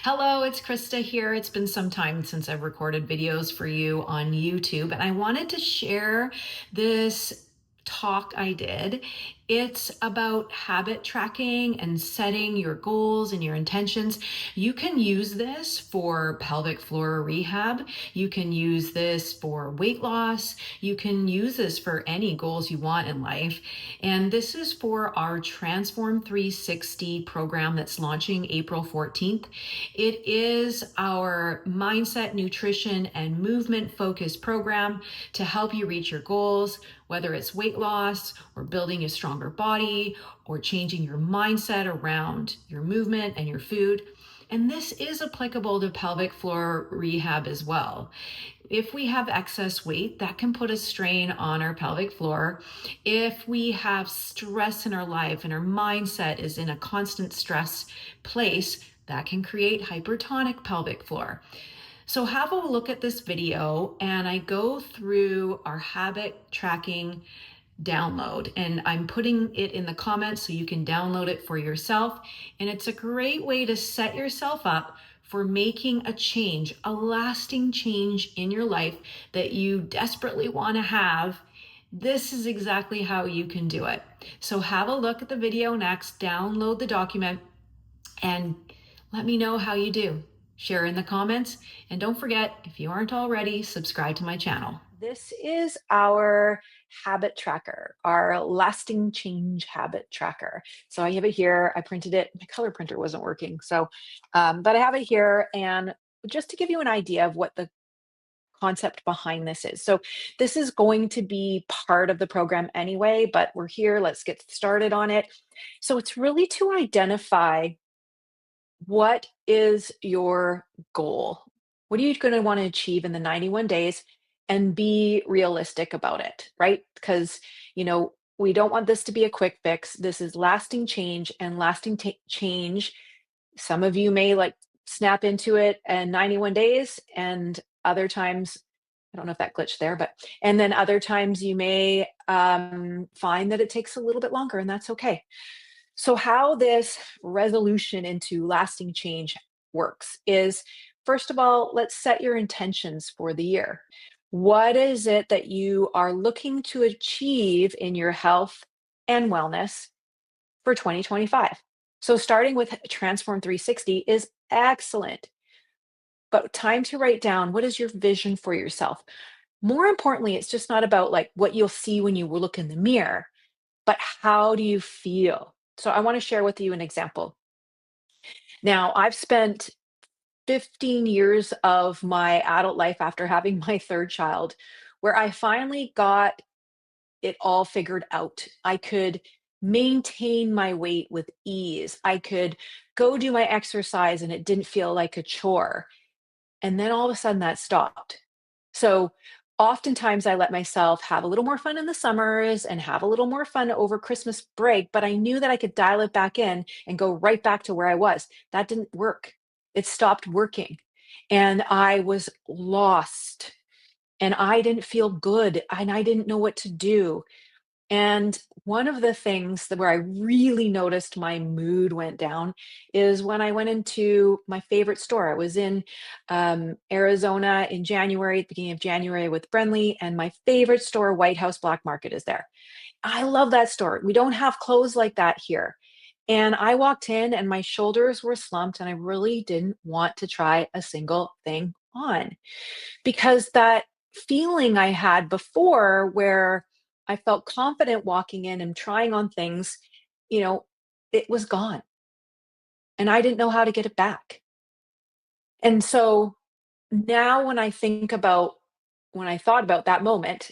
Hello, it's Krista here. It's been some time since I've recorded videos for you on YouTube, and I wanted to share this talk I did. It's about habit tracking and setting your goals and your intentions. You can use this for pelvic floor rehab. You can use this for weight loss. You can use this for any goals you want in life. And this is for our Transform 360 program that's launching April 14th. It is our mindset, nutrition, and movement focused program to help you reach your goals, whether it's weight loss or building a stronger body or changing your mindset around your movement and your food. And this is applicable to pelvic floor rehab as well. If we have excess weight, that can put a strain on our pelvic floor. If we have stress in our life and our mindset is in a constant stress place, that can create hypertonic pelvic floor. So have a look at this video, and I go through our habit tracking download, and I'm putting it in the comments so you can download it for yourself. And it's a great way to set yourself up for making a change, a lasting change in your life that you desperately want to have. This is exactly how you can do it. So have a look at the video next, download the document, and let me know how you do. Share in the comments, and don't forget, if you aren't already, subscribe to my channel. This is our habit tracker, our lasting change habit tracker. So I have it here. I printed it. My color printer wasn't working. But I have it here. And just to give you an idea of what the concept behind this is. So this is going to be part of the program anyway, but we're here. Let's get started on it. So it's really to identify what is your goal? What are you going to want to achieve in the 91 days and be realistic about it, right? Because, we don't want this to be a quick fix. This is lasting change and lasting change. Some of you may like snap into it in 91 days, and other times, I don't know if that glitched there, and then other times you may find that it takes a little bit longer, and that's okay. So, how this resolution into lasting change works is, first of all, let's set your intentions for the year. What is it that you are looking to achieve in your health and wellness for 2025? So, starting with Transform 360 is excellent, but time to write down, what is your vision for yourself? More importantly, it's just not about like what you'll see when you look in the mirror, but how do you feel? So I want to share with you an example. Now, I've spent 15 years of my adult life after having my third child where I finally got it all figured out. I could maintain my weight with ease. I could go do my exercise and it didn't feel like a chore. And then all of a sudden that stopped. So oftentimes I let myself have a little more fun in the summers and have a little more fun over Christmas break, but I knew that I could dial it back in and go right back to where I was. That didn't work. It stopped working. And I was lost and I didn't feel good and I didn't know what to do. And one of the things that where I really noticed my mood went down is when I went into my favorite store. I was in Arizona in January, at the beginning of January with Brenly, and my favorite store, White House Black Market, is there. I love that store. We don't have clothes like that here. And I walked in and my shoulders were slumped, and I really didn't want to try a single thing on because that feeling I had before where I felt confident walking in and trying on things, you know, it was gone and I didn't know how to get it back. And so now when I thought about that moment,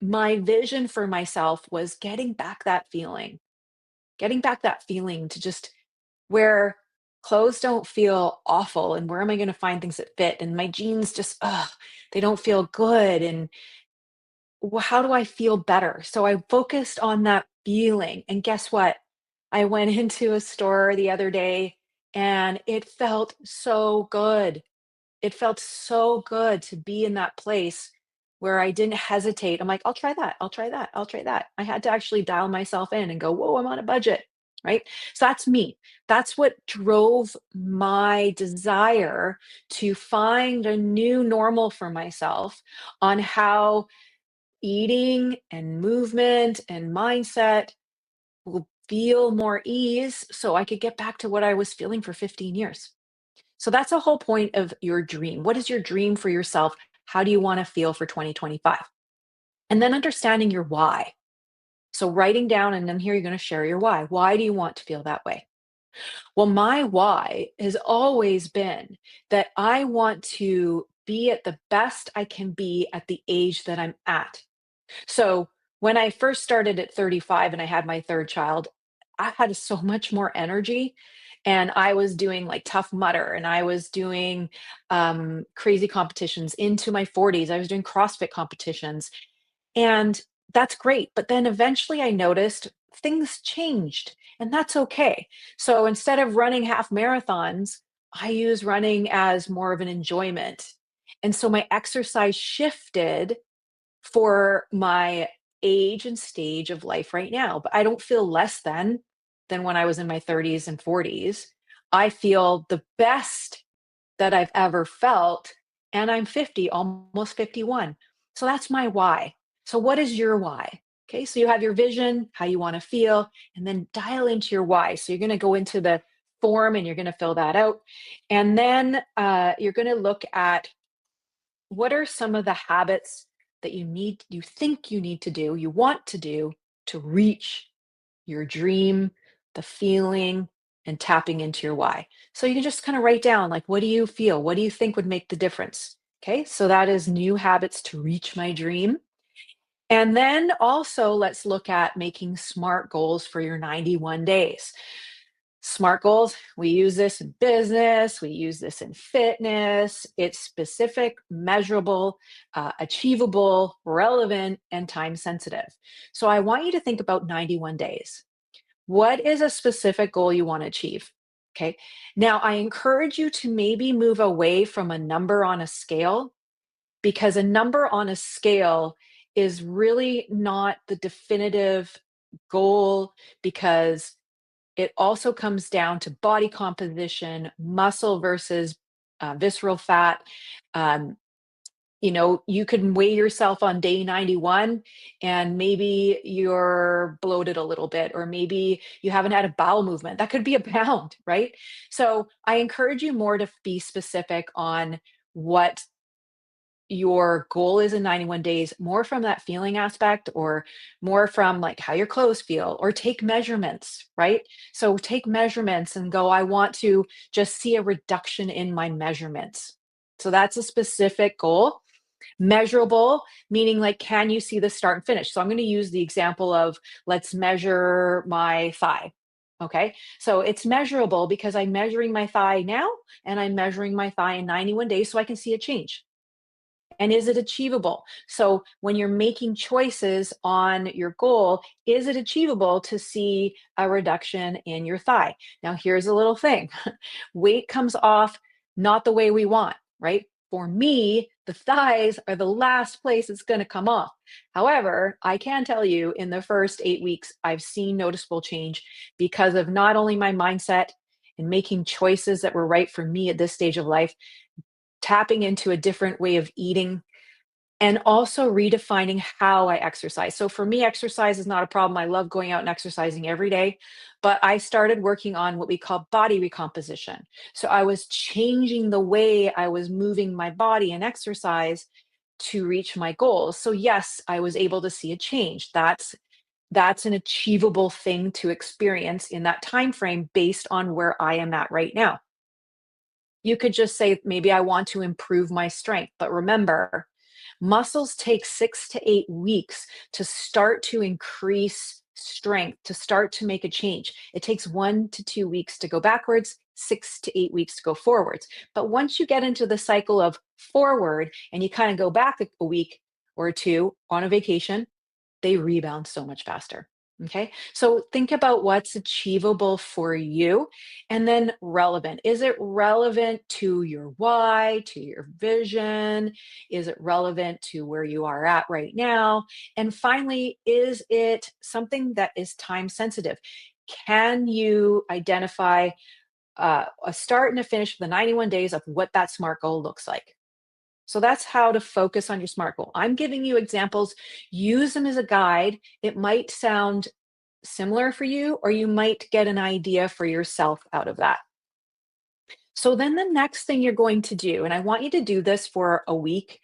my vision for myself was getting back that feeling to just where clothes don't feel awful and where am I going to find things that fit and my jeans just, they don't feel good. And how do I feel better? So I focused on that feeling. And guess what? I went into a store the other day and it felt so good. It felt so good to be in that place where I didn't hesitate. I'm like, I'll try that. I'll try that. I'll try that. I had to actually dial myself in and go, whoa, I'm on a budget. right? So that's me. That's what drove my desire to find a new normal for myself on how eating and movement and mindset will feel more ease so I could get back to what I was feeling for 15 years. So that's the whole point of your dream. What is your dream for yourself? How do you want to feel for 2025? And then understanding your why. So writing down, and then here you're going to share your why. Why do you want to feel that way? Well, my why has always been that I want to be at the best I can be at the age that I'm at. So when I first started at 35 and I had my third child, I had so much more energy. And I was doing like Tough Mudder, and I was doing crazy competitions into my 40s. I was doing CrossFit competitions. And that's great. But then eventually I noticed things changed, and that's okay. So instead of running half marathons, I use running as more of an enjoyment. And so my exercise shifted for my age and stage of life right now. But I don't feel less than when I was in my 30s and 40s. I feel the best that I've ever felt, and I'm 50, almost 51. So that's my why. So what is your why? Okay, so you have your vision, how you want to feel, and then dial into your why. So you're going to go into the form and you're going to fill that out. And then you're going to look at what are some of the habits that you think you need to do, you want to do to reach your dream, the feeling, and tapping into your why. So you can just kind of write down, like, what do you feel? What do you think would make the difference? Okay, so that is new habits to reach my dream. And then also, let's look at making SMART goals for your 91 days. SMART goals, we use this in business, we use this in fitness. It's specific, measurable, achievable, relevant, and time sensitive. So I want you to think about 91 days. What is a specific goal you want to achieve? Okay. Now, I encourage you to maybe move away from a number on a scale, because a number on a scale is really not the definitive goal, because it also comes down to body composition, muscle versus visceral fat. Um, you can weigh yourself on day 91 and maybe you're bloated a little bit, or maybe you haven't had a bowel movement. That could be a pound, right? So I encourage you more to be specific on what your goal is in 91 days, more from that feeling aspect, or more from like how your clothes feel, or take measurements, right? So take measurements and go, I want to just see a reduction in my measurements. So that's a specific goal. Measurable, meaning like, can you see the start and finish? So I'm going to use the example of, let's measure my thigh. Okay. So it's measurable because I'm measuring my thigh now, and I'm measuring my thigh in 91 days so I can see a change. And is it achievable? So when you're making choices on your goal, is it achievable to see a reduction in your thigh? Now, here's a little thing. Weight comes off not the way we want, right? For me, the thighs are the last place it's going to come off. However, I can tell you in the first 8 weeks, I've seen noticeable change because of not only my mindset and making choices that were right for me at this stage of life, tapping into a different way of eating, and also redefining how I exercise. So for me, exercise is not a problem. I love going out and exercising every day, but I started working on what we call body recomposition. So I was changing the way I was moving my body and exercise to reach my goals. So yes, I was able to see a change. That's an achievable thing to experience in that time frame based on where I am at right now. You could just say, maybe I want to improve my strength. But remember, muscles take 6 to 8 weeks to start to increase strength, to start to make a change. It takes 1 to 2 weeks to go backwards, 6 to 8 weeks to go forwards. But once you get into the cycle of forward and you kind of go back a week or two on a vacation, they rebound so much faster. Okay. So think about what's achievable for you, and then relevant. Is it relevant to your why, to your vision? Is it relevant to where you are at right now? And finally, is it something that is time sensitive? Can you identify a start and a finish for the 91 days of what that SMART goal looks like? So that's how to focus on your SMART goal. I'm giving you examples. Use them as a guide. It might sound similar for you, or you might get an idea for yourself out of that. So then the next thing you're going to do, and I want you to do this for a week,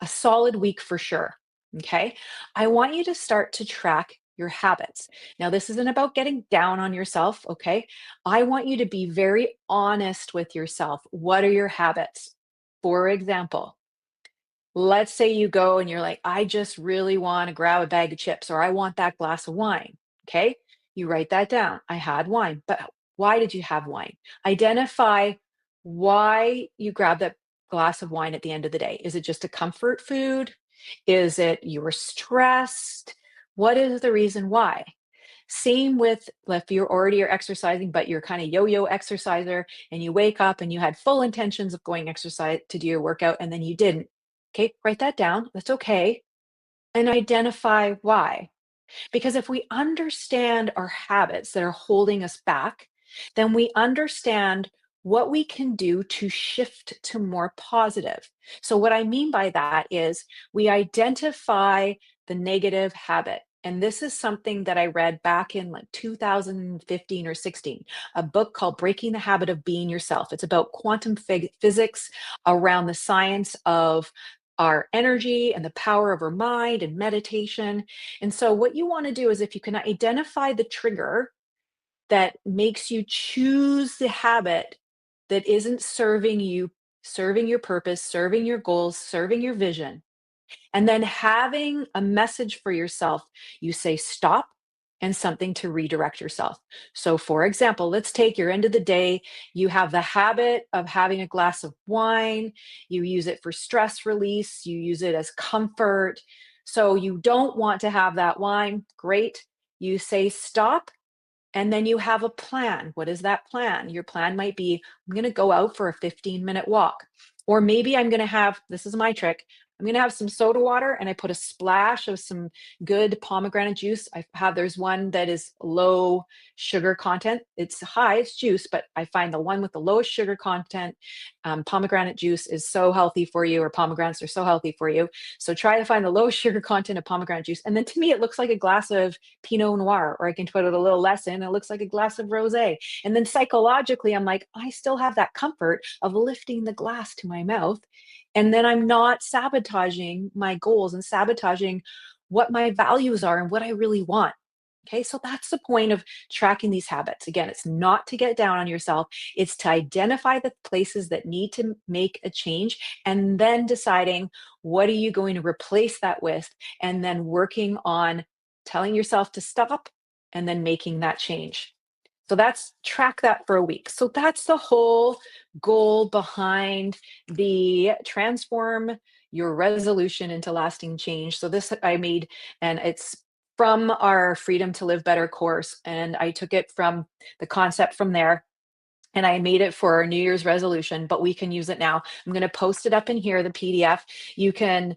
a solid week for sure. Okay. I want you to start to track your habits. Now, this isn't about getting down on yourself. Okay. I want you to be very honest with yourself. What are your habits? For example, let's say you go and you're like, I just really want to grab a bag of chips, or I want that glass of wine. Okay. You write that down. I had wine, but why did you have wine? Identify why you grab that glass of wine at the end of the day. Is it just a comfort food? Is it you were stressed? What is the reason why? Same with if you're already are exercising, but you're kind of yo-yo exerciser and you wake up and you had full intentions of going exercise to do your workout and then you didn't. Okay, write that down. That's okay. And identify why. Because if we understand our habits that are holding us back, then we understand what we can do to shift to more positive. So, what I mean by that is we identify the negative habit. And this is something that I read back in like 2015 or 16, a book called Breaking the Habit of Being Yourself. It's about quantum physics around the science of our energy and the power of our mind and meditation. And so, what you want to do is if you can identify the trigger that makes you choose the habit that isn't serving you, serving your purpose, serving your goals, serving your vision, and then having a message for yourself, you say stop and something to redirect yourself. So, for example, let's take your end of the day. You have the habit of having a glass of wine. You use it for stress release, you use it as comfort. So, you don't want to have that wine. Great. You say stop and then you have a plan. What is that plan? Your plan might be I'm going to go out for a 15-minute walk. Or maybe I'm going to have this is my trick. I'm going to have some soda water and I put a splash of some good pomegranate juice. I have there's one that is low sugar content. It's high, it's juice, but I find the one with the lowest sugar content, pomegranate juice is so healthy for you, or pomegranates are so healthy for you. So try to find the lowest sugar content of pomegranate juice. And then to me, it looks like a glass of Pinot Noir, or I can put it a little less in. It looks like a glass of rosé. And then psychologically, I'm like, I still have that comfort of lifting the glass to my mouth. And then I'm not sabotaging my goals and sabotaging what my values are and what I really want. Okay, so that's the point of tracking these habits. Again, it's not to get down on yourself, it's to identify the places that need to make a change and then deciding what are you going to replace that with, and then working on telling yourself to stop and then making that change. So that's track that for a week. So that's the whole goal behind the transform your resolution into lasting change. So this I made, and it's from our Freedom to Live Better course. And I took it from the concept from there. And I made it for our New Year's resolution, but we can use it now. I'm going to post it up in here, the PDF. You can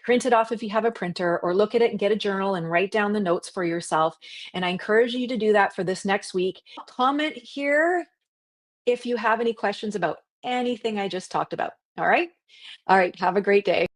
print it off if you have a printer, or look at it and get a journal and write down the notes for yourself. And I encourage you to do that for this next week. Comment here if you have any questions about anything I just talked about. All right. All right. Have a great day.